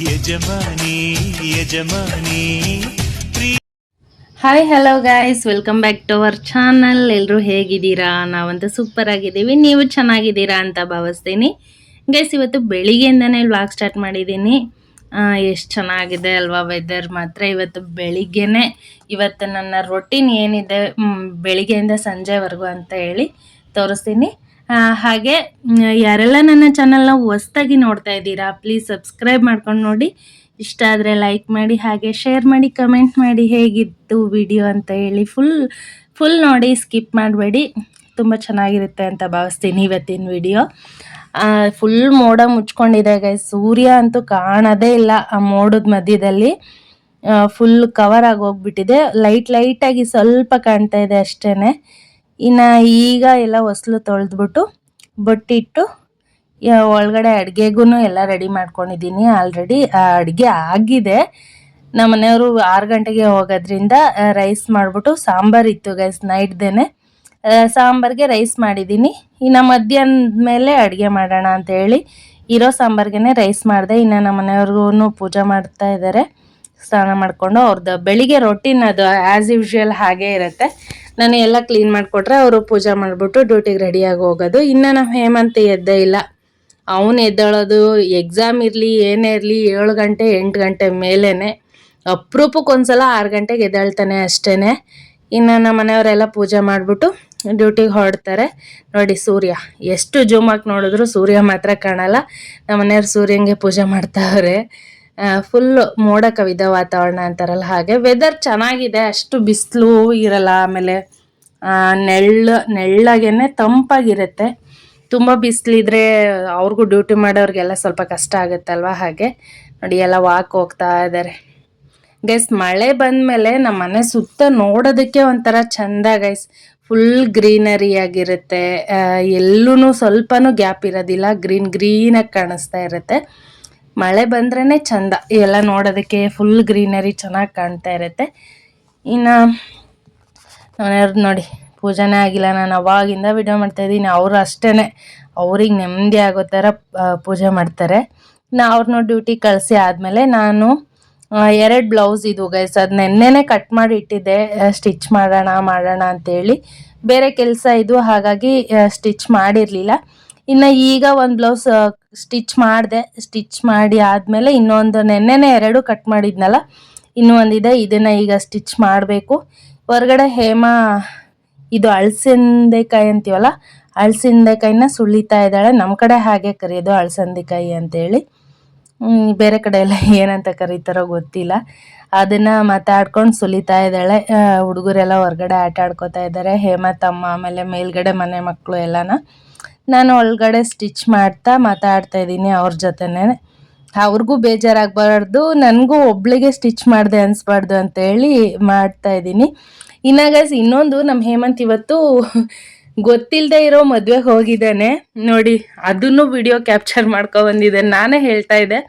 ಯಜಮಾನಿ ಯಜಮಾನಿ hi hello guys, welcome back to our channel. ಎಲ್ಲರೂ ಹೇಗಿದ್ದೀರಾ? ನಾವಂತೂ ಸೂಪರ್ ಆಗಿದ್ದೀವಿ. ನೀವು ಚೆನ್ನಾಗಿದ್ದೀರಾ ಅಂತ ಭಾವಿಸ್ತೀನಿ. ಗೈಸ್, ಇವತ್ತು ಬೆಳಿಗ್ಗೆಯಿಂದನೇ ವ್ಲಾಗ್ ಸ್ಟಾರ್ಟ್ ಮಾಡಿದ್ದೀನಿ. ಎಷ್ಟು ಚೆನ್ನಾಗಿದೆ ಅಲ್ವಾ ವೆದರ್ ಮಾತ್ರ. ಇವತ್ತು ಬೆಳಿಗ್ಗೆನೇ ಇವತ್ತು ನನ್ನ ರೊಟೀನ್ ಏನಿದೆ ಬೆಳಿಗ್ಗೆಯಿಂದ ಸಂಜೆವರೆಗೂ ಅಂತ ಹೇಳಿ ತೋರಿಸ್ತೀನಿ. ಹಾಗೆ ಯಾರೆಲ್ಲ ನನ್ನ ಚಾನಲ್ನ ಹೊಸ್ದಾಗಿ ನೋಡ್ತಾ ಇದ್ದೀರಾ, ಪ್ಲೀಸ್ ಸಬ್ಸ್ಕ್ರೈಬ್ ಮಾಡ್ಕೊಂಡು ನೋಡಿ. ಇಷ್ಟ ಆದರೆ ಲೈಕ್ ಮಾಡಿ, ಹಾಗೆ ಶೇರ್ ಮಾಡಿ, ಕಮೆಂಟ್ ಮಾಡಿ ಹೇಗಿತ್ತು ವಿಡಿಯೋ ಅಂತ ಹೇಳಿ. ಫುಲ್ ನೋಡಿ, ಸ್ಕಿಪ್ ಮಾಡಬೇಡಿ. ತುಂಬ ಚೆನ್ನಾಗಿರುತ್ತೆ ಅಂತ ಭಾವಿಸ್ತೀನಿ ಇವತ್ತಿನ ವಿಡಿಯೋ. ಫುಲ್ ಮೋಡ ಮುಚ್ಕೊಂಡಿದೆ ಗೈಸ್. ಸೂರ್ಯ ಅಂತೂ ಕಾಣೋದೇ ಇಲ್ಲ ಆ ಮೋಡದ ಮಧ್ಯದಲ್ಲಿ. ಫುಲ್ ಕವರ್ ಆಗಿ ಹೋಗ್ಬಿಟ್ಟಿದೆ. ಲೈಟಾಗಿ ಸ್ವಲ್ಪ ಕಾಣ್ತಾ ಇದೆ ಅಷ್ಟೇ. ಇನ್ನು ಈಗ ಎಲ್ಲ ಹೊಸ್ಲು ತೊಳೆದ್ಬಿಟ್ಟು ಬೊಟ್ಟಿಟ್ಟು ಒಳಗಡೆ ಅಡುಗೆಗೂ ಎಲ್ಲ ರೆಡಿ ಮಾಡ್ಕೊಂಡಿದ್ದೀನಿ. ಆಲ್ರೆಡಿ ಅಡುಗೆ ಆಗಿದೆ. ನಮ್ಮ ಮನೆಯವರು 6 ಗಂಟೆಗೆ ಹೋಗೋದ್ರಿಂದ ರೈಸ್ ಮಾಡಿಬಿಟ್ಟು ಸಾಂಬಾರು ಇತ್ತು ಗೈಸ್, ನೈಟ್ದೇನೆ ಸಾಂಬಾರಿಗೆ ರೈಸ್ ಮಾಡಿದ್ದೀನಿ. ಇನ್ನು ಮಧ್ಯಾಹ್ನದ ಮೇಲೆ ಅಡುಗೆ ಮಾಡೋಣ ಅಂತ ಹೇಳಿ ಇರೋ ಸಾಂಬಾರ್ಗೆ ರೈಸ್ ಮಾಡಿದೆ. ಇನ್ನು ನಮ್ಮ ಮನೆಯವ್ರಿಗೂ ಪೂಜೆ ಮಾಡ್ತಾ ಇದ್ದಾರೆ, ಸ್ನಾನ ಮಾಡಿಕೊಂಡು. ಅವ್ರದ್ದು ಬೆಳಿಗ್ಗೆ ರೊಟೀನ್ ಅದು ಆ್ಯಸ್ ಯೂಶ್ವಲ್ ಹಾಗೇ ಇರುತ್ತೆ. ನಾನು ಎಲ್ಲ ಕ್ಲೀನ್ ಮಾಡಿಕೊಟ್ರೆ ಅವರು ಪೂಜೆ ಮಾಡಿಬಿಟ್ಟು ಡ್ಯೂಟಿಗೆ ರೆಡಿಯಾಗಿ ಹೋಗೋದು. ಇನ್ನು ನಾವು ಹೇಮಂತ್ ಎದ್ದೇ ಇಲ್ಲ. ಅವನು ಎದ್ದೇಳೋದು ಎಕ್ಸಾಮ್ ಇರಲಿ ಏನೇ ಇರಲಿ 7 ಗಂಟೆ 8 ಗಂಟೆ ಮೇಲೇ. ಅಪರೂಪಕ್ಕೊಂದ್ಸಲ 6 ಗಂಟೆಗೆ ಎದ್ದೇಳ್ತಾನೆ ಅಷ್ಟೇ. ಇನ್ನು ನಮ್ಮ ಮನೆಯವರೆಲ್ಲ ಪೂಜೆ ಮಾಡಿಬಿಟ್ಟು ಡ್ಯೂಟಿಗೆ ಹೊರಡ್ತಾರೆ. ನೋಡಿ ಸೂರ್ಯ ಎಷ್ಟು ಜೂಮ್ ಹಾಕಿ ನೋಡಿದ್ರು ಸೂರ್ಯ ಮಾತ್ರ ಕಾಣಲ್ಲ. ನಮ್ಮ ಮನೆಯವ್ರು ಸೂರ್ಯಂಗೆ ಪೂಜೆ ಮಾಡ್ತಾವ್ರೆ. ಫುಲ್ಲು ಮೋಡ ಕವಿದ ವಾತಾವರಣ ಅಂತಾರಲ್ಲ ಹಾಗೆ. ವೆದರ್ ಚೆನ್ನಾಗಿದೆ, ಅಷ್ಟು ಬಿಸಿಲು ಇರಲ್ಲ. ಆಮೇಲೆ ನೆಳ್ಳಗೇನೆ ತಂಪಾಗಿರುತ್ತೆ. ತುಂಬ ಬಿಸಿಲಿದ್ರೆ ಅವ್ರಿಗೂ ಡ್ಯೂಟಿ ಮಾಡೋರಿಗೆಲ್ಲ ಸ್ವಲ್ಪ ಕಷ್ಟ ಆಗುತ್ತಲ್ವ. ಹಾಗೆ ನೋಡಿ ಎಲ್ಲ ವಾಕ್ ಹೋಗ್ತಾ ಇದ್ದಾರೆ ಗೈಸ್. ಮಳೆ ಬಂದಮೇಲೆ ನಮ್ಮ ಮನೆ ಸುತ್ತ ನೋಡೋದಕ್ಕೆ ಒಂಥರ ಚಂದ ಗೈಸ್. ಫುಲ್ ಗ್ರೀನರಿ ಆಗಿರುತ್ತೆ. ಎಲ್ಲೂ ಸ್ವಲ್ಪನೂ ಗ್ಯಾಪ್ ಇರೋದಿಲ್ಲ. ಗ್ರೀನಾಗಿ ಕಾಣಿಸ್ತಾ ಇರುತ್ತೆ. ಮಳೆ ಬಂದ್ರೇ ಚಂದ ಎಲ್ಲ ನೋಡೋದಕ್ಕೆ. ಫುಲ್ ಗ್ರೀನರಿ ಚೆನ್ನಾಗಿ ಕಾಣ್ತಾ ಇರುತ್ತೆ. ಇನ್ನು ಮನೆಯವ್ರದ್ದು ನೋಡಿ ಪೂಜೆನೇ ಆಗಿಲ್ಲ. ನಾನು ಅವಾಗಿಂದ ವಿಡಿಯೋ ಮಾಡ್ತಾಯಿದ್ದೀನಿ. ಅವರು ಅಷ್ಟೇ, ಅವ್ರಿಗೆ ನೆಮ್ಮದಿ ಆಗೋ ಥರ ಪೂಜೆ ಮಾಡ್ತಾರೆ. ಇನ್ನು ಅವ್ರನ್ನೂ ಡ್ಯೂಟಿ ಕಳಿಸಿ ಆದಮೇಲೆ ನಾನು 2 ಬ್ಲೌಸ್ ಇದು ಗೈಸ್, ಅದು ನೆನ್ನೆನೇ ಕಟ್ ಮಾಡಿ ಇಟ್ಟಿದ್ದೆ ಸ್ಟಿಚ್ ಮಾಡೋಣ ಅಂತೇಳಿ. ಬೇರೆ ಕೆಲಸ ಇದು, ಹಾಗಾಗಿ ಸ್ಟಿಚ್ ಮಾಡಿರಲಿಲ್ಲ. ಇನ್ನು ಈಗ ಒಂದು ಬ್ಲೌಸ್ ಸ್ಟಿಚ್ ಮಾಡಿದೆ. ಸ್ಟಿಚ್ ಮಾಡಿ ಆದಮೇಲೆ ಇನ್ನೊಂದು ನೆನ್ನೆನೇ 2 ಕಟ್ ಮಾಡಿದ್ನಲ್ಲ, ಇನ್ನೂ ಒಂದಿದೆ. ಇದನ್ನು ಈಗ ಸ್ಟಿಚ್ ಮಾಡಬೇಕು. ಹೊರಗಡೆ ಹೇಮ ಇದು ಅಳಸಂದೆಕಾಯಿ ಅಂತೀವಲ್ಲ, ಅಳಸಂದೆಕಾಯಿನ ಸುಳಿತಾ ಇದ್ದಾಳೆ. ನಮ್ಮ ಕಡೆ ಹಾಗೆ ಕರೆಯೋದು ಅಳಸಂದೆಕಾಯಿ ಅಂತೇಳಿ. ಬೇರೆ ಕಡೆ ಎಲ್ಲ ಏನಂತ ಕರೀತಾರೋ ಗೊತ್ತಿಲ್ಲ. ಅದನ್ನು ಮಾತಾಡ್ಕೊಂಡು ಸುಲಿತಾ ಇದ್ದಾಳೆ. ಹುಡುಗರೆಲ್ಲ ಹೊರಗಡೆ ಆಟ ಆಡ್ಕೋತಾ ಇದ್ದಾರೆ. ಹೇಮ ತಮ್ಮ ಆಮೇಲೆ ಮೇಲ್ಗಡೆ ಮನೆ ಮಕ್ಕಳು ಎಲ್ಲನ. ನಾನು ಒಳಗಡೆ ಸ್ಟಿಚ್ ಮಾಡ್ತಾ ಮಾತಾಡ್ತಾ ಇದ್ದೀನಿ ಅವ್ರ ಜೊತೆನೇ. ಅವ್ರಿಗೂ ಬೇಜಾರಾಗಬಾರ್ದು, ನನಗೂ ಒಬ್ಳಿಗೆ ಸ್ಟಿಚ್ ಮಾಡಿದೆ ಅನಿಸ್ಬಾರ್ದು ಅಂತೇಳಿ ಮಾಡ್ತಾ ಇದ್ದೀನಿ. ಇನ್ನು ಗೈಸ್, ಇನ್ನೊಂದು ನಮ್ಮ ಹೇಮಂತ್ ಇವತ್ತು ಗೊತ್ತಿಲ್ಲದೆ ಇರೋ ಮದುವೆಗೆ ಹೋಗಿದ್ದಾನೆ ನೋಡಿ. ಅದನ್ನು ವಿಡಿಯೋ ಕ್ಯಾಪ್ಚರ್ ಬಂದಿದ್ದಾನೆ. ನಾನೇ ಹೇಳ್ತಾ ಇದ್ದೆ,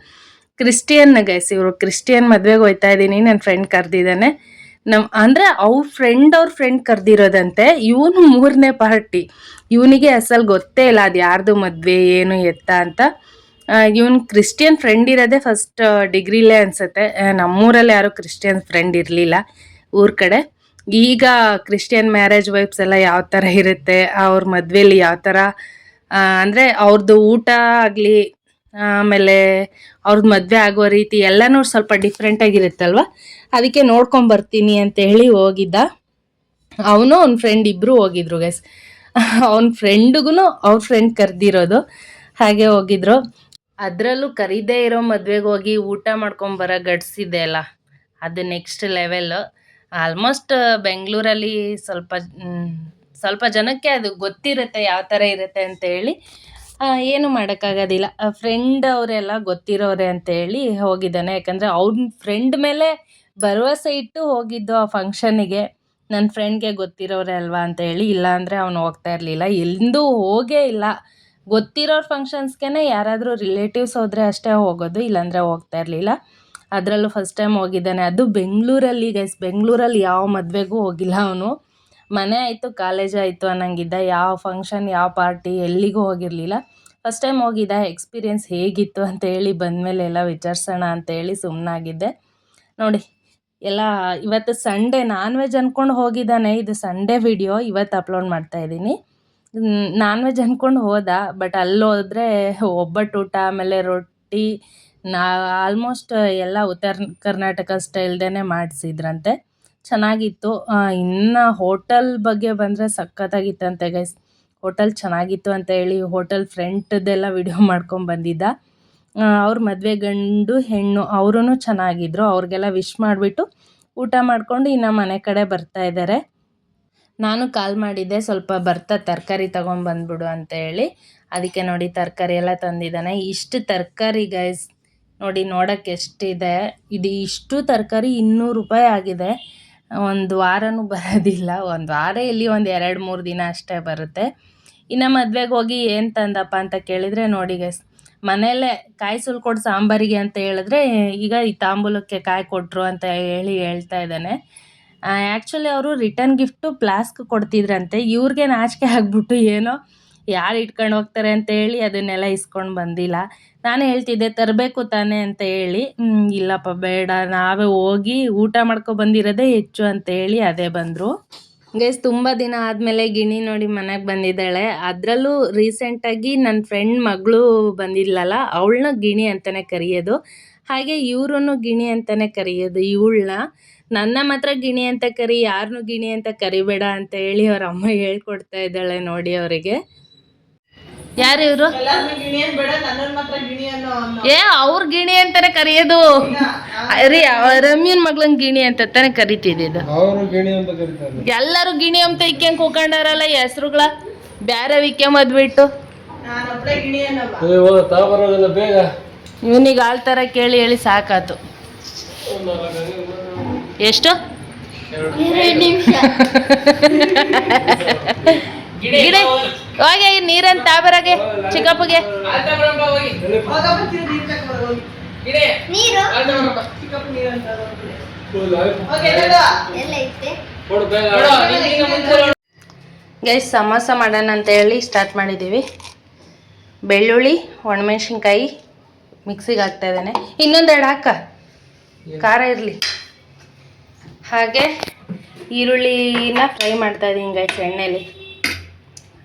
ಕ್ರಿಸ್ಟಿಯನ್ ಗೈಸ್, ಇವರು ಕ್ರಿಸ್ಟಿಯನ್ ಮದುವೆಗೆ ಹೋಗ್ತಾ ಇದ್ದೀನಿ, ನನ್ನ ಫ್ರೆಂಡ್ ಕರೆದಿದ್ದಾನೆ. ಅಂದರೆ ಅವ್ರ ಫ್ರೆಂಡ್ ಕರೆದಿರೋದಂತೆ. ಇವನು 3ನೇ ಪಾರ್ಟಿ. ಇವನಿಗೆ ಅಸಲು ಗೊತ್ತೇ ಇಲ್ಲ ಅದು ಯಾರ್ದು ಮದುವೆ ಏನು ಎತ್ತ ಅಂತ. ಇವನು ಕ್ರಿಸ್ಟಿಯನ್ ಫ್ರೆಂಡ್ ಇರೋದೇ ಫಸ್ಟ್ ಡಿಗ್ರಿಲೇ ಅನಿಸುತ್ತೆ. ನಮ್ಮೂರಲ್ಲಿ ಯಾರೂ ಕ್ರಿಸ್ಟಿಯನ್ ಫ್ರೆಂಡ್ ಇರಲಿಲ್ಲ ಊರ ಕಡೆ. ಈಗ ಕ್ರಿಶ್ಚಿಯನ್ ಮ್ಯಾರೇಜ್ ವೈಬ್ಸ್ ಎಲ್ಲ ಯಾವ ಥರ ಇರುತ್ತೆ, ಅವ್ರ ಮದುವೆಲಿ ಯಾವ ಥರ ಅಂದರೆ ಅವ್ರದ್ದು ಊಟ ಆಗಲಿ, ಆಮೇಲೆ ಅವ್ರದ್ದು ಮದುವೆ ಆಗೋ ರೀತಿ ಎಲ್ಲನೂ ಸ್ವಲ್ಪ ಡಿಫ್ರೆಂಟಾಗಿರುತ್ತಲ್ವ. ಅದಕ್ಕೆ ನೋಡ್ಕೊಂಬರ್ತೀನಿ ಅಂತ ಹೇಳಿ ಹೋಗಿದ್ದ. ಅವನು ಅವ್ನ ಫ್ರೆಂಡ್ ಇಬ್ಬರು ಹೋಗಿದ್ರು ಗೈಸ್. ಅವ್ನ ಫ್ರೆಂಡ್ಗೂ ಅವ್ರ ಫ್ರೆಂಡ್ ಕರೆದಿರೋದು, ಹಾಗೆ ಹೋಗಿದ್ರು. ಅದರಲ್ಲೂ ಕರೀದೇ ಇರೋ ಮದುವೆಗೆ ಹೋಗಿ ಊಟ ಮಾಡ್ಕೊಂಬರೋ ಗಡ್ಸಿದೆ ಅಲ್ಲ, ಅದು ನೆಕ್ಸ್ಟ್ ಲೆವೆಲ್ಲು. ಆಲ್ಮೋಸ್ಟ್ ಬೆಂಗಳೂರಲ್ಲಿ ಸ್ವಲ್ಪ ಜನಕ್ಕೆ ಅದು ಗೊತ್ತಿರುತ್ತೆ ಯಾವ ಥರ ಇರುತ್ತೆ ಅಂತೇಳಿ. ಏನು ಮಾಡೋಕ್ಕಾಗೋದಿಲ್ಲ. ಫ್ರೆಂಡ್ ಅವರೆಲ್ಲ ಗೊತ್ತಿರೋರೆ ಅಂತೇಳಿ ಹೋಗಿದ್ದಾನೆ. ಯಾಕಂದರೆ ಅವ್ನ ಫ್ರೆಂಡ್ ಮೇಲೆ ಭರವಸೆ ಇಟ್ಟು ಹೋಗಿದ್ದು ಆ ಫಂಕ್ಷನಿಗೆ. ನನ್ನ ಫ್ರೆಂಡ್ಗೆ ಗೊತ್ತಿರೋರೆ ಅಲ್ವಾ ಅಂತೇಳಿ, ಇಲ್ಲಾಂದರೆ ಅವನು ಹೋಗ್ತಾ ಇರಲಿಲ್ಲ. ಎಂದೂ ಹೋಗೇ ಇಲ್ಲ. ಗೊತ್ತಿರೋರ ಫಂಕ್ಷನ್ಸ್ಗೆ ಯಾರಾದರೂ ರಿಲೇಟಿವ್ಸ್ ಹೋದರೆ ಅಷ್ಟೇ ಹೋಗೋದು, ಇಲ್ಲಾಂದರೆ ಹೋಗ್ತಾ ಇರಲಿಲ್ಲ. ಅದರಲ್ಲೂ ಫಸ್ಟ್ ಟೈಮ್ ಹೋಗಿದ್ದಾನೆ, ಅದು ಬೆಂಗಳೂರಲ್ಲಿ ಗೈಸ್. ಬೆಂಗಳೂರಲ್ಲಿ ಯಾವ ಮದುವೆಗೂ ಹೋಗಿಲ್ಲ ಅವನು. ಮನೆ ಆಯಿತು ಕಾಲೇಜ್ ಆಯಿತು ಅನ್ನಂಗಿದ್ದ. ಯಾವ ಫಂಕ್ಷನ್ ಯಾವ ಪಾರ್ಟಿ ಎಲ್ಲಿಗೂ ಹೋಗಿರಲಿಲ್ಲ. ಫಸ್ಟ್ ಟೈಮ್ ಹೋಗಿದ್ದೆ, ಎಕ್ಸ್ಪೀರಿಯೆನ್ಸ್ ಹೇಗಿತ್ತು ಅಂತ ಹೇಳಿ ಬಂದಮೇಲೆ ಎಲ್ಲ ವಿಚಾರಿಸೋಣ ಅಂತೇಳಿ ಸುಮ್ಮನಾಗಿದ್ದೆ. ನೋಡಿ ಎಲ್ಲ ಇವತ್ತು ಸಂಡೇ ನಾನ್ ವೆಜ್ ಅಂದ್ಕೊಂಡು ಹೋಗಿದ್ದಾನೆ. ಇದು ಸಂಡೇ ವಿಡಿಯೋ ಇವತ್ತು ಅಪ್ಲೋಡ್ ಮಾಡ್ತಾಯಿದ್ದೀನಿ. ನಾನ್ ವೆಜ್ ಅಂದ್ಕೊಂಡು ಹೋದ, ಬಟ್ ಅಲ್ಲಿ ಹೋದರೆ ಒಬ್ಬಟ್ಟು ಊಟ, ಆಮೇಲೆ ರೊಟ್ಟಿ, ಆಲ್ಮೋಸ್ಟ್ ಎಲ್ಲ ಉತ್ತರ ಕರ್ನಾಟಕ ಸ್ಟೈಲ್ದೇ ಮಾಡಿಸಿದ್ರಂತೆ. ಚೆನ್ನಾಗಿತ್ತು. ಇನ್ನು ಹೋಟೆಲ್ ಬಗ್ಗೆ ಬಂದರೆ ಸಖತ್ತಾಗಿತ್ತಂತೆ ಗೈಸ್. ಹೋಟೆಲ್ ಚೆನ್ನಾಗಿತ್ತು ಅಂತ ಹೇಳಿ ಹೋಟೆಲ್ ಫ್ರೆಂಟ್ದೆಲ್ಲ ವಿಡಿಯೋ ಮಾಡ್ಕೊಂಬಂದಿದ್ದ. ಅವ್ರ ಮದುವೆ ಗಂಡು ಹೆಣ್ಣು ಅವರೂ ಚೆನ್ನಾಗಿದ್ರು. ಅವ್ರಿಗೆಲ್ಲ ವಿಶ್ ಮಾಡಿಬಿಟ್ಟು ಊಟ ಮಾಡಿಕೊಂಡು ಇನ್ನು ಮನೆ ಕಡೆ ಬರ್ತಾ ಇದ್ದಾರೆ. ನಾನು ಕಾಲ್ ಮಾಡಿದ್ದೆ, ಸ್ವಲ್ಪ ಬರ್ತಾ ತರಕಾರಿ ತೊಗೊಂಬಂದ್ಬಿಡು ಅಂತ ಹೇಳಿ. ಅದಕ್ಕೆ ನೋಡಿ ತರಕಾರಿ ಎಲ್ಲ ತಂದಿದ್ದಾನೆ. ಇಷ್ಟು ತರಕಾರಿ ಗೈಸ್ ನೋಡಿ, ನೋಡೋಕ್ಕೆ ಎಷ್ಟಿದೆ. ಇದು ಇಷ್ಟು ತರಕಾರಿ 200 ರೂಪಾಯಿ ಆಗಿದೆ. ಒಂದು ವಾರನೂ ಬರೋದಿಲ್ಲ. ಒಂದು ವಾರ ಇಲ್ಲಿ ಒಂದು 2-3 ದಿನ ಅಷ್ಟೇ ಬರುತ್ತೆ. ಇನ್ನು ಮದುವೆಗೆ ಹೋಗಿ ಏನು ತಂದಪ್ಪ ಅಂತ ಕೇಳಿದರೆ ನೋಡಿ ಗೈಸ್, ಮನೆಯಲ್ಲೇ ಕಾಯಿ ಸುಲ್ಕೊಡು ಸಾಂಬಾರಿಗೆ ಅಂತ ಹೇಳಿದ್ರೆ ಈಗ ಈ ತಾಂಬೂಲಕ್ಕೆ ಕಾಯಿ ಕೊಟ್ಟರು ಅಂತ ಹೇಳ್ತಾ ಇದ್ದಾನೆ. ಆ್ಯಕ್ಚುಲಿ ಅವರು ರಿಟರ್ನ್ ಗಿಫ್ಟು ಫ್ಲಾಸ್ಕ್ ಕೊಡ್ತಿದ್ರಂತೆ. ಇವ್ರಿಗೆ ನಾಚಿಕೆ ಆಗಿಬಿಟ್ಟು ಏನೋ ಯಾರು ಇಟ್ಕೊಂಡು ಹೋಗ್ತಾರೆ ಅಂತ ಹೇಳಿ ಅದನ್ನೆಲ್ಲ ಇಸ್ಕೊಂಡು ಬಂದಿಲ್ಲ. ನಾನು ಹೇಳ್ತಿದ್ದೆ ತರಬೇಕು ತಾನೇ ಅಂತ ಹೇಳಿ, ಇಲ್ಲಪ್ಪ ಬೇಡ, ನಾವೇ ಹೋಗಿ ಊಟ ಬಂದಿರೋದೇ ಹೆಚ್ಚು ಅಂತ ಹೇಳಿ ಅದೇ ಬಂದರು. ಗೈಸ್ ತುಂಬ ದಿನ ಆದಮೇಲೆ ಗಿಣಿ ನೋಡಿ ಮನೆಗೆ ಬಂದಿದ್ದಾಳೆ. ಅದರಲ್ಲೂ ರೀಸೆಂಟಾಗಿ ನನ್ನ ಫ್ರೆಂಡ್ ಮಗಳು ಬಂದಿದ್ಲಲ್ಲ, ಅವಳನ್ನ ಗಿಣಿ ಅಂತಲೇ ಕರೆಯೋದು. ಹಾಗೆ ಇವ್ರೂ ಗಿಣಿ ಅಂತಲೇ ಕರೆಯೋದು ಇವಳನ್ನ. ನನ್ನ ಮಾತ್ರ ಗಿಣಿ ಅಂತ ಕರಿ, ಯಾರನ್ನೂ ಗಿಣಿ ಅಂತ ಕರಿಬೇಡ ಅಂತ ಹೇಳಿ ಅವ್ರ ಅಮ್ಮ ಹೇಳ್ಕೊಡ್ತಾ ಇದ್ದಾಳೆ ನೋಡಿ ಅವರಿಗೆ. ಯಾರು ಇವರು? ಅವ್ರ ಗಿಣಿ ಅಂತಾನೆ ಕರೆಯೋದು ರೀ. ರಮ್ಯನ್ ಮಗಳನ್ ಗಿಣಿ ಅಂತ ತಾನೆ ಕರಿತಿದ್ದು. ಎಲ್ಲರೂ ಗಿಣಿ ಅಂತ ಇಕ್ಕೆಂಗ್ ಕೂಕೊಂಡಾರಲ್ಲ ಹೆಸ್ರುಗಳ, ಬ್ಯಾರೆ ವಿಕ್ಕೆಂಬದ್ಬಿಟ್ಟು ಇವನಿಗೆ ಆಳ್ತಾರ ಕೇಳಿ ಹೇಳಿ ಸಾಕಾತು. ಎಷ್ಟು ಗಿಡ ಹೋಗಿ ನೀರನ್ನು ತಾಬರಾಗೆ ಚಿಕ್ಕಪ್ಪಗೆ. ಗೈಸ್ ಸಮೋಸ ಮಾಡೋಣ ಅಂತ ಹೇಳಿ ಸ್ಟಾರ್ಟ್ ಮಾಡಿದ್ದೀವಿ. ಬೆಳ್ಳುಳ್ಳಿ, ಒಣಮೆಣ್ಸಿನ್ಕಾಯಿ ಮಿಕ್ಸಿಗೆ ಹಾಕ್ತಾ ಇದ್ದೇನೆ. ಇನ್ನೊಂದೆರಡು ಹಾಕ, ಖಾರ ಇರಲಿ. ಹಾಗೆ ಈರುಳ್ಳಿನ ಫ್ರೈ ಮಾಡ್ತಾ ಇದ್ದೀನಿ ಗೈಸ್ ಎಣ್ಣೆಲಿ.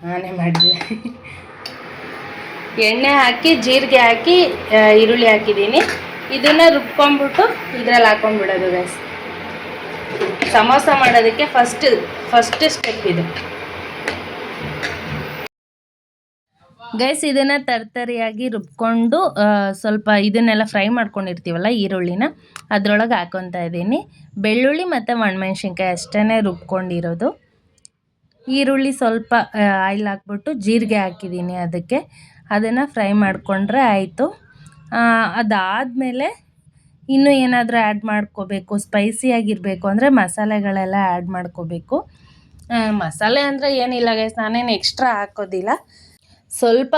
ನಾನೇ ಮಾಡಿದೆ. ಎಣ್ಣೆ ಹಾಕಿ ಜೀರಿಗೆ ಹಾಕಿ ಈರುಳ್ಳಿ ಹಾಕಿದ್ದೀನಿ. ಇದನ್ನು ರುಬ್ಕೊಂಡ್ಬಿಟ್ಟು ಇದ್ರಲ್ಲಿ ಹಾಕೊಂಡ್ಬಿಡೋದು ಗೈಸ್. ಸಮೋಸ ಮಾಡೋದಕ್ಕೆ ಫಸ್ಟ್ ಸ್ಟೆಪ್ ಇದು ಗೈಸ್. ಇದನ್ನು ತರ್ತರಿಯಾಗಿ ರುಬ್ಕೊಂಡು ಸ್ವಲ್ಪ ಇದನ್ನೆಲ್ಲ ಫ್ರೈ ಮಾಡ್ಕೊಂಡಿರ್ತೀವಲ್ಲ ಈರುಳ್ಳಿನ, ಅದರೊಳಗೆ ಹಾಕೊತಾ ಇದ್ದೀನಿ. ಬೆಳ್ಳುಳ್ಳಿ ಮತ್ತು ಒಣಮೆಣ್ಸಿನ್ಕಾಯಿ ಅಷ್ಟೇ ರುಬ್ಕೊಂಡಿರೋದು. ಈರುಳ್ಳಿ ಸ್ವಲ್ಪ ಆಯಿಲ್ ಹಾಕ್ಬಿಟ್ಟು ಜೀರಿಗೆ ಹಾಕಿದ್ದೀನಿ ಅದಕ್ಕೆ. ಅದನ್ನು ಫ್ರೈ ಮಾಡಿಕೊಂಡ್ರೆ ಆಯಿತು. ಅದಾದಮೇಲೆ ಇನ್ನೂ ಏನಾದರೂ ಆ್ಯಡ್ ಮಾಡ್ಕೋಬೇಕು, ಸ್ಪೈಸಿಯಾಗಿರಬೇಕು ಅಂದರೆ ಮಸಾಲೆಗಳೆಲ್ಲ ಆ್ಯಡ್ ಮಾಡ್ಕೋಬೇಕು. ಮಸಾಲೆ ಅಂದರೆ ಏನಿಲ್ಲ ಗೈಸ್, ನಾನೇನು ಎಕ್ಸ್ಟ್ರಾ ಹಾಕೋದಿಲ್ಲ. ಸ್ವಲ್ಪ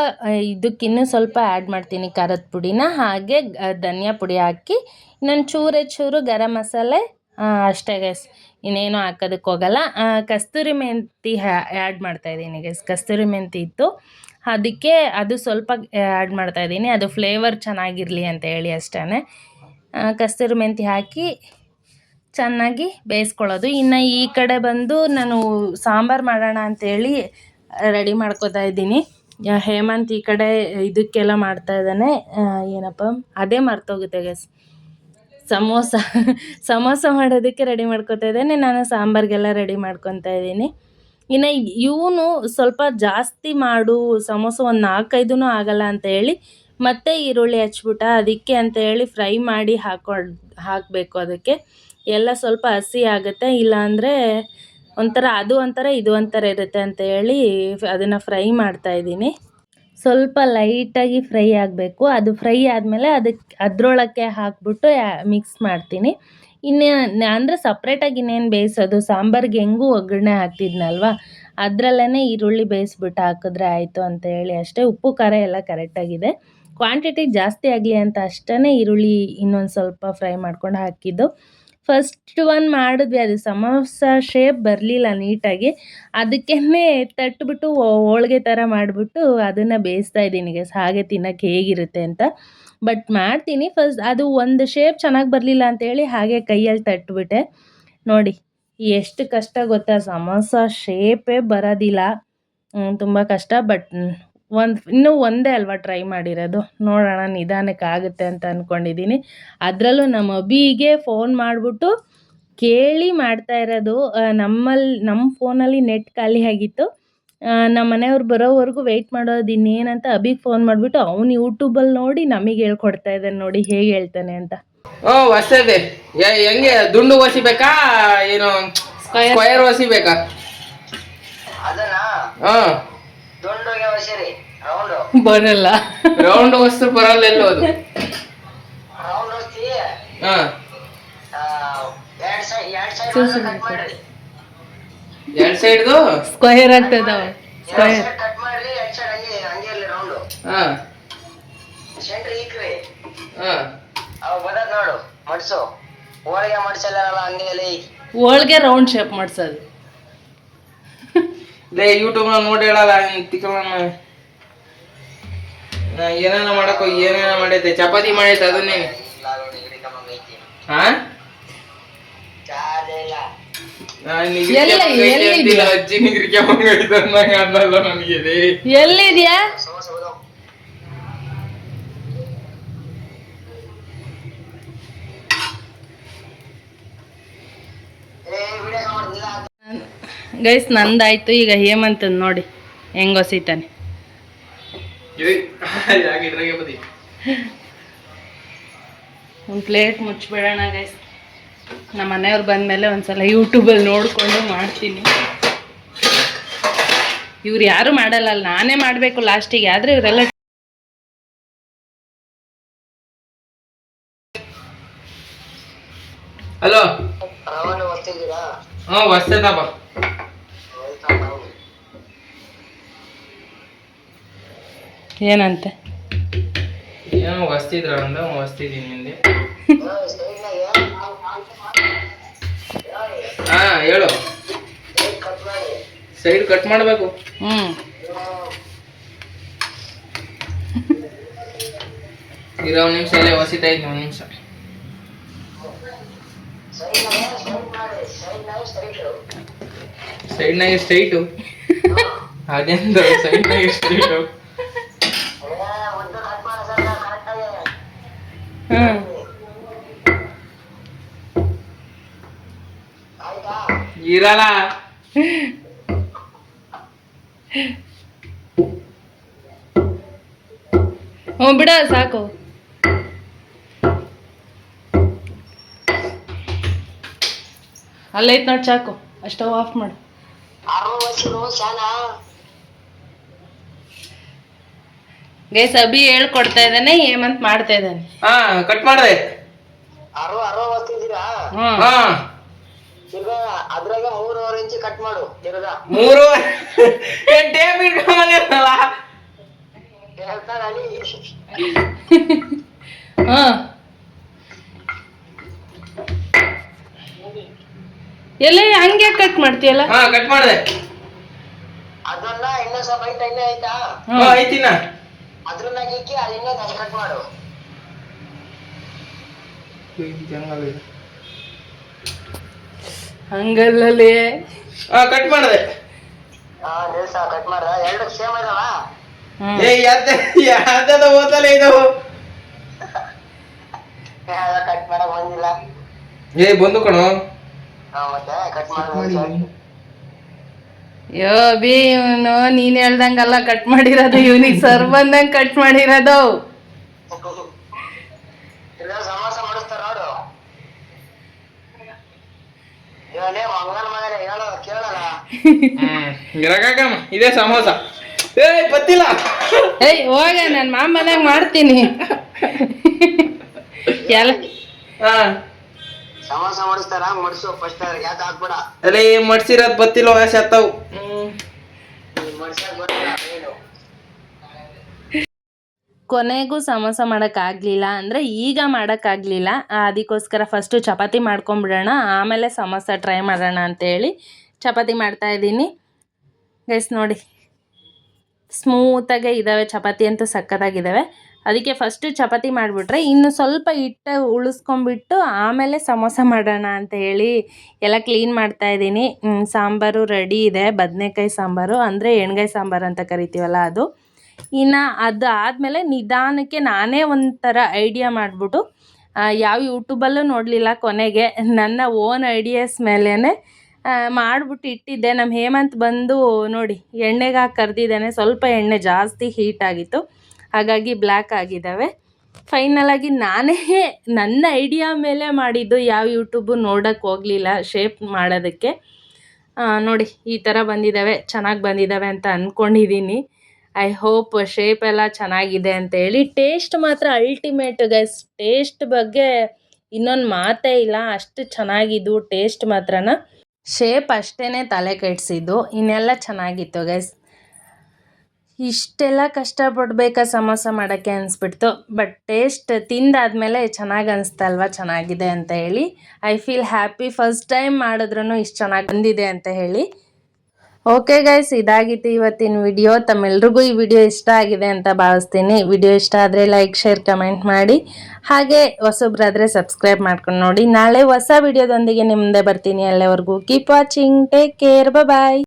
ಇದಕ್ಕಿನ್ನೂ ಸ್ವಲ್ಪ ಆ್ಯಡ್ ಮಾಡ್ತೀನಿ ಖಾರದ ಪುಡಿನ, ಹಾಗೆ ಧನಿಯಾ ಪುಡಿ ಹಾಕಿ ಇನ್ನೊಂದು ಚೂರು ಗರಂ ಮಸಾಲೆ ಅಷ್ಟೇ ಗೈಸ್. ಇನ್ನೇನು ಹಾಕೋದಕ್ಕೆ ಹೋಗಲ್ಲ. ಕಸ್ತೂರಿ ಮೆಂತಿ ಆ್ಯಡ್ ಮಾಡ್ತಾಯಿದ್ದೀನಿ ಗೈಸ್. ಕಸ್ತೂರಿ ಮೆಂತಿ ಇತ್ತು, ಅದಕ್ಕೆ ಅದು ಸ್ವಲ್ಪ ಆ್ಯಡ್ ಮಾಡ್ತಾಯಿದ್ದೀನಿ. ಅದು ಫ್ಲೇವರ್ ಚೆನ್ನಾಗಿರಲಿ ಅಂತ ಹೇಳಿ ಅಷ್ಟೇ. ಕಸ್ತೂರಿ ಮೆಂತಿ ಹಾಕಿ ಚೆನ್ನಾಗಿ ಬೇಯಿಸ್ಕೊಳ್ಳೋದು. ಇನ್ನು ಈ ಕಡೆ ಬಂದು ನಾನು ಸಾಂಬಾರು ಮಾಡೋಣ ಅಂಥೇಳಿ ರೆಡಿ ಮಾಡ್ಕೋತಾ ಇದ್ದೀನಿ. ಹೇಮಂತ್ ಈ ಕಡೆ ಇದಕ್ಕೆಲ್ಲ ಮಾಡ್ತಾ ಇದ್ದಾನೆ. ಏನಪ್ಪ ಅದೇ ಮರ್ತೋಗುತ್ತೆ ಗೈಸ್, ಸಮೋಸ ಮಾಡೋದಕ್ಕೆ ರೆಡಿ ಮಾಡ್ಕೊತಾ ಇದ್ದೇನೆ. ನಾನು ಸಾಂಬಾರಿಗೆಲ್ಲ ರೆಡಿ ಮಾಡ್ಕೊತಾ ಇದ್ದೀನಿ. ಇನ್ನು ಇವನು ಸ್ವಲ್ಪ ಜಾಸ್ತಿ ಮಾಡು ಸಮೋಸ, ಒಂದು 4-5 ಆಗಲ್ಲ ಅಂತ ಹೇಳಿ ಮತ್ತೆ ಈರುಳ್ಳಿ ಹಚ್ಬಿಟ್ಟ. ಅದಕ್ಕೆ ಅಂತ ಹೇಳಿ ಫ್ರೈ ಮಾಡಿ ಹಾಕಬೇಕು. ಅದಕ್ಕೆ ಎಲ್ಲ ಸ್ವಲ್ಪ ಹಸಿ ಆಗುತ್ತೆ, ಇಲ್ಲಾಂದರೆ ಒಂಥರ ಅದು ಒಂಥರ ಇದು ಒಂಥರ ಇರುತ್ತೆ ಅಂತ ಹೇಳಿ ಅದನ್ನು ಫ್ರೈ ಮಾಡ್ತಾಯಿದ್ದೀನಿ. ಸ್ವಲ್ಪ ಲೈಟಾಗಿ ಫ್ರೈ ಆಗಬೇಕು. ಅದು ಫ್ರೈ ಆದಮೇಲೆ ಅದರೊಳಕ್ಕೆ ಹಾಕ್ಬಿಟ್ಟು ಮಿಕ್ಸ್ ಮಾಡ್ತೀನಿ. ಇನ್ನು ಅಂದರೆ ಸಪ್ರೇಟಾಗಿ ಇನ್ನೇನು ಬೇಯಿಸೋದು, ಸಾಂಬಾರಿಗೆ ಹೆಂಗೂ ಒಗ್ಗರಣೆ ಹಾಕ್ತಿದ್ನಲ್ವ, ಅದರಲ್ಲೇ ಈರುಳ್ಳಿ ಬೇಯಿಸ್ಬಿಟ್ಟು ಹಾಕಿದ್ರೆ ಆಯಿತು ಅಂತ ಹೇಳಿ ಅಷ್ಟೇ. ಉಪ್ಪು ಖಾರ ಎಲ್ಲ ಕರೆಕ್ಟಾಗಿದೆ. ಕ್ವಾಂಟಿಟಿ ಜಾಸ್ತಿ ಆಗಲಿ ಅಂತ ಅಷ್ಟೇ ಈರುಳ್ಳಿ ಇನ್ನೊಂದು ಸ್ವಲ್ಪ ಫ್ರೈ ಮಾಡ್ಕೊಂಡು ಹಾಕಿದ್ದು. ಫಸ್ಟ್ ಒನ್ ಮಾಡಿದ್ವಿ, ಅದು ಸಮೋಸ ಶೇಪ್ ಬರಲಿಲ್ಲ ನೀಟಾಗಿ, ಅದಕ್ಕೇ ತಟ್ಬಿಟ್ಟು ಹೋಳಿಗೆ ಥರ ಮಾಡಿಬಿಟ್ಟು ಅದನ್ನು ಬೇಯಿಸ್ತಾ ಇದ್ದೀನಿ ಗೈಸ್, ಹಾಗೆ ತಿನ್ನೋಕ್ಕೆ ಹೇಗಿರುತ್ತೆ ಅಂತ. ಬಟ್ ಮಾಡ್ತೀನಿ, ಫಸ್ಟ್ ಅದು ಒಂದು ಶೇಪ್ ಚೆನ್ನಾಗಿ ಬರಲಿಲ್ಲ ಅಂತೇಳಿ ಹಾಗೆ ಕೈಯಲ್ಲಿ ತಟ್ಬಿಟ್ಟೆ. ನೋಡಿ ಎಷ್ಟು ಕಷ್ಟ ಗೊತ್ತಾ, ಸಮೋಸ ಶೇಪೇ ಬರೋದಿಲ್ಲ, ತುಂಬ ಕಷ್ಟ. ಬಟ್ ಇನ್ನೂ ಒಂದೇ ಅಲ್ವಾ ಟ್ರೈ ಮಾಡಿರೋದು, ನೋಡೋಣ ನಿಧಾನಕ್ಕೆ ಆಗುತ್ತೆ ಅಂತ ಅಂದ್ಕೊಂಡಿದ್ದೀನಿ. ಅದರಲ್ಲೂ ನಮ್ಮ ಅಭಿಗೆ ಫೋನ್ ಮಾಡಿಬಿಟ್ಟು ಕೇಳಿ ಮಾಡ್ತಾ ಇರೋದು. ನಮ್ಮ ಫೋನಲ್ಲಿ ನೆಟ್ ಖಾಲಿ ಆಗಿತ್ತು, ನಮ್ಮ ಮನೆಯವ್ರು ಬರೋವರೆಗೂ ವೆಯ್ಟ್ ಮಾಡೋದು ಇನ್ನೇನಂತ ಅಭಿಗೆ ಫೋನ್ ಮಾಡಿಬಿಟ್ಟು ಅವ್ನು ಯೂಟ್ಯೂಬಲ್ಲಿ ನೋಡಿ ನಮಗೆ ಹೇಳ್ಕೊಡ್ತಾ ಇದ್ದಾನೆ, ನೋಡಿ ಹೇಗೆ ಹೇಳ್ತಾನೆ ಅಂತ. ಹೊಸದೆ ಹೆಂಗೆ ದುಂಡು ಒಸಿಬೇಕಾ ಏನು ಸ್ಕ್ವೇರ್ ಒಸಿಬೇಕಾ? ಬರಲ್ಲ, ರೌಂಡ್ ವಸ್ತು ಬರಲ್ಲ ಎಲ್ಲೋ ಅದು. ಎರಡ್ ಸೈಡ್ದು ಸ್ಕ್ವೇರ್ ಆಗ್ತದ. ಸ್ಕ್ವೇರ್ ಹೋಳಿಗೆ ರೌಂಡ್ ಶೇಪ್ ಮಾಡ್ಸೋದು. ಯೂಟ್ಯೂಬ್ ನೋಡಿ ಹೇಳಲ್ಲ ಏನೇನ ಮಾಡಕ್ ಹೋಗಿ ಏನೇನ ಮಾಡೈತೆ, ಚಪಾತಿ ಮಾಡೈತೆ ಅದನ್ನೇ. ಎಲ್ಲಿದ್ಯಾ? ಗೈಸ್ ನಂದಾಯ್ತು, ಈಗ ಹೇಮಂತನ್ ನೋಡಿ ಹೆಂಗ್ ಹೊಸಿತಾನೆ. ಒಂದು ಪ್ಲೇಟ್ ಮುಚ್ಚಿಬಿಡೋಣ ಗೈಸ್, ನಮ್ಮ ಮನೆಯವ್ರು ಬಂದಮೇಲೆ ಒಂದ್ಸಲ ಯೂಟ್ಯೂಬಲ್ಲಿ ನೋಡಿಕೊಂಡು ಮಾಡ್ತೀನಿ. ಇವ್ರು ಯಾರು ಮಾಡಲ್ಲ, ನಾನೇ ಮಾಡಬೇಕು ಲಾಸ್ಟಿಗೆ, ಆದರೆ ಇವರೆಲ್ಲ ಹಲೋ ಹೊಸ್ತದಪ್ಪ. ಏನಂತೆ ಏನೋ ಹೊಸ್ತಿದ್ರ ಅಂದ ಹೊಸ್ತಿದ್ದೀನಿ ಹಿಂದೆ. ಹಾ ಹೇಳು. ಸೈಡ್ ಕಟ್ ಮಾಡಬೇಕು. ಇರೋ ಒಂದು ನಿಮಿಷ ಅಲ್ಲೇ ಹೊಸಿತಾ ಇದ್ದೀನಿ, ಒಂದು ನಿಮಿಷ. ಸೈಡ್ನಾಗೆ ಸ್ಟ್ರೈಟು ಅದೇಂದು ಸೈಡ್ನಾಗೆ ಸ್ಟ್ರೈಟು. ಇರಲ್ಲ ಬಿಡ ಸಾಕು. ಅಲ್ಲೈತ್ ನೋಡಿ ಚಾಕು, ಅಷ್ಟವ್ ಆಫ್ ಮಾಡು. ಗೈಸ್ ಅಭಿ ಹೇಳ್ಕೊಡ್ತಾ ಇದ್ದಾನೆ, ಹೇಮಂತ್ ಮಾಡ್ತಾ ಇದ್ದಾನೆ. ಕಟ್ ಮಾಡಿದೆ. ಅದ್ರಾಗ 3.5 ಇಂಚ್ ಕಟ್ ಮಾಡು. 3 ಟೇಪ್ ಇಟ್ಕೊಂಬಂದಿರಲ್ಲ. ಎಲ್ಲ ಹಂಗೆ ಕಟ್ ಮಾಡ್ತೀಯಲ್ಲ? ಕಟ್ ಮಾಡಿದೆ. ಅದನ್ನ ಇನ್ನೂ ಸ್ವಲ್ಪ ಎಣ್ಣೆ ಆಯ್ತಾ? ಐತಿನ ಅದ್ರನ್ನಾಗ ಇಕ್ಕಿ ಅದನ್ನ ಕಟ್ ಮಾಡು. ಹಂಗಲ್ಲೇ ಕಟ್ ಮಾಡಿದೆ. ಕಟ್ ಮಾಡ್ದ. ಎರಡು ಸೇಮ್ ಇದಾವ. ಯಾವ್ದ ಓದಲೇ ಇದಾವು. ಕಟ್ ಮಾಡಕ್ ಬಂದಿಲ್ಲ. ಬಂದು ಕಣೋ. ಮತ್ತೆ ಕಟ್ ಮಾಡಿ. ಯೋ ಬಿ ಇವನು ನೀನ್ ಹೇಳ್ದಂಗಲ್ಲ ಕಟ್ ಮಾಡಿರೋದು, ಇವನಿಗೆ ಸರ್ ಬಂದಂಗ ಕಟ್ ಮಾಡಿರೋದು. ಸಮೋಸ ಮಾಡಿಸ್ತಾರ ನೋಡು. ಮಂಗನ ಮಗನೇ ಹೇಳೋದು ಕೇಳಲ್ಲ. ಇದೇ ಸಮೋಸ. ಗೊತ್ತಿಲ್ಲ. ಹೋಗ ನಾನು ಮಾಮನಾಗ ಮಾಡ್ತೀನಿ. ಎಲ್ಲ ಸಮೋಸ ಮಾಡಿಸ್ತಾರ, ಮಡ್ಸು ಫಸ್ಟ್ ಯಾಕೆ ಹಾಕ್ಬೇಡ. ಅಲ್ಲೇ ಮಡ್ಸಿರೋದ್ ಬತ್ತಿಲ್ಲ ಮಡ್ಸಕ್ ಬರಲ್ಲ. ಕೊನೆಗೂ ಸಮೋಸ ಮಾಡೋಕ್ಕಾಗಲಿಲ್ಲ, ಅಂದರೆ ಈಗ ಮಾಡೋಕ್ಕಾಗಲಿಲ್ಲ. ಅದಕ್ಕೋಸ್ಕರ ಫಸ್ಟು ಚಪಾತಿ ಮಾಡ್ಕೊಂಬಿಡೋಣ, ಆಮೇಲೆ ಸಮೋಸ ಟ್ರೈ ಮಾಡೋಣ ಅಂತೇಳಿ ಚಪಾತಿ ಮಾಡ್ತಾಯಿದ್ದೀನಿ. ಗೈಸ್ ನೋಡಿ, ಸ್ಮೂತಾಗೆ ಇದ್ದಾವೆ ಚಪಾತಿ ಅಂತೂ, ಸಕ್ಕತ್ತಾಗಿದ್ದಾವೆ. ಅದಕ್ಕೆ ಫಸ್ಟು ಚಪಾತಿ ಮಾಡಿಬಿಟ್ರೆ ಇನ್ನು ಸ್ವಲ್ಪ ಹಿಟ್ಟು ಉಳಿಸ್ಕೊಂಬಿಟ್ಟು ಆಮೇಲೆ ಸಮೋಸ ಮಾಡೋಣ ಅಂತ ಹೇಳಿ ಎಲ್ಲ ಕ್ಲೀನ್ ಮಾಡ್ತಾಯಿದ್ದೀನಿ. ಸಾಂಬಾರು ರೆಡಿ ಇದೆ, ಬದನೆಕಾಯಿ ಸಾಂಬಾರು, ಅಂದರೆ ಎಣ್ಗಾಯಿ ಸಾಂಬಾರು ಅಂತ ಕರಿತೀವಲ್ಲ ಅದು. ಇನ್ನು ಅದು ಆದಮೇಲೆ ನಿಧಾನಕ್ಕೆ ನಾನೇ ಒಂಥರ ಐಡಿಯಾ ಮಾಡಿಬಿಟ್ಟು, ಯಾವ ಯೂಟ್ಯೂಬಲ್ಲೂ ನೋಡಲಿಲ್ಲ, ಕೊನೆಗೆ ನನ್ನ ಓನ್ ಐಡಿಯಾಸ್ ಮೇಲೇ ಮಾಡಿಬಿಟ್ಟು ಇಟ್ಟಿದ್ದೆ. ನಮ್ಮ ಹೇಮಂತ್ ಬಂದು ನೋಡಿ ಎಣ್ಣೆಗೆ ಹಾಕಿ ಕರೆದಿದ್ದಾನೆ. ಸ್ವಲ್ಪ ಎಣ್ಣೆ ಜಾಸ್ತಿ ಹೀಟ್ ಆಗಿತ್ತು, ಹಾಗಾಗಿ ಬ್ಲ್ಯಾಕ್ ಆಗಿದ್ದಾವೆ. ಫೈನಲಾಗಿ ನಾನೇ ನನ್ನ ಐಡಿಯಾ ಮೇಲೆ ಮಾಡಿದ್ದು, ಯಾವ ಯೂಟ್ಯೂಬು ನೋಡೋಕ್ಕೆ ಹೋಗಲಿಲ್ಲ ಶೇಪ್ ಮಾಡೋದಕ್ಕೆ. ನೋಡಿ ಈ ಥರ ಬಂದಿದ್ದಾವೆ, ಚೆನ್ನಾಗಿ ಬಂದಿದ್ದಾವೆ ಅಂತ ಅಂದ್ಕೊಂಡಿದ್ದೀನಿ. ಐ ಹೋಪ್ ಶೇಪ್ ಎಲ್ಲ ಚೆನ್ನಾಗಿದೆ ಅಂತೇಳಿ. ಟೇಸ್ಟ್ ಮಾತ್ರ ಅಲ್ಟಿಮೇಟ್ ಗೈಸ್, ಟೇಸ್ಟ್ ಬಗ್ಗೆ ಇನ್ನೊಂದು ಮಾತೇ ಇಲ್ಲ, ಅಷ್ಟು ಚೆನ್ನಾಗಿದ್ದು ಟೇಸ್ಟ್ ಮಾತ್ರನ. ಶೇಪ್ ಅಷ್ಟೇ ತಲೆ ಕೆಡಿಸಿದ್ದು, ಇನ್ನೆಲ್ಲ ಚೆನ್ನಾಗಿತ್ತು ಗೈಸ್. ಇಷ್ಟೆಲ್ಲ ಕಷ್ಟಪಡಬೇಕಾ ಸಮೋಸ ಮಾಡೋಕ್ಕೆ ಅನಿಸ್ಬಿಡ್ತು. ಬಟ್ ಟೇಸ್ಟ್ ತಿಂದಾದ್ಮೇಲೆ ಚೆನ್ನಾಗಿ ಅನಿಸ್ತಲ್ವ, ಚೆನ್ನಾಗಿದೆ ಅಂತ ಹೇಳಿ. I feel happy, first time ಮಾಡಿದ್ರೂ ಇಷ್ಟು ಚೆನ್ನಾಗಿ ಬಂದಿದೆ ಅಂತ ಹೇಳಿ. ಓಕೆ ಗೈಸ್, ಇದಾಗಿತ್ತು ಇವತ್ತಿನ ವಿಡಿಯೋ. ತಮ್ಮೆಲ್ರಿಗೂ ಈ ವಿಡಿಯೋ ಇಷ್ಟ ಆಗಿದೆ ಅಂತ ಭಾವಿಸ್ತೀನಿ. ವಿಡಿಯೋ ಇಷ್ಟ ಆದರೆ ಲೈಕ್, ಶೇರ್, ಕಮೆಂಟ್ ಮಾಡಿ. ಹಾಗೆ ಹೊಸಬ್ರಾದರೆ ಸಬ್ಸ್ಕ್ರೈಬ್ ಮಾಡ್ಕೊಂಡು ನೋಡಿ. ನಾಳೆ ಹೊಸ ವಿಡಿಯೋದೊಂದಿಗೆ ನಿಮ್ಮ ಮುಂದೆ ಬರ್ತೀನಿ. ಅಲ್ಲಿವರೆಗೂ ಕೀಪ್ ವಾಚಿಂಗ್, ಟೇಕ್ ಕೇರ್, ಬಾಯ್.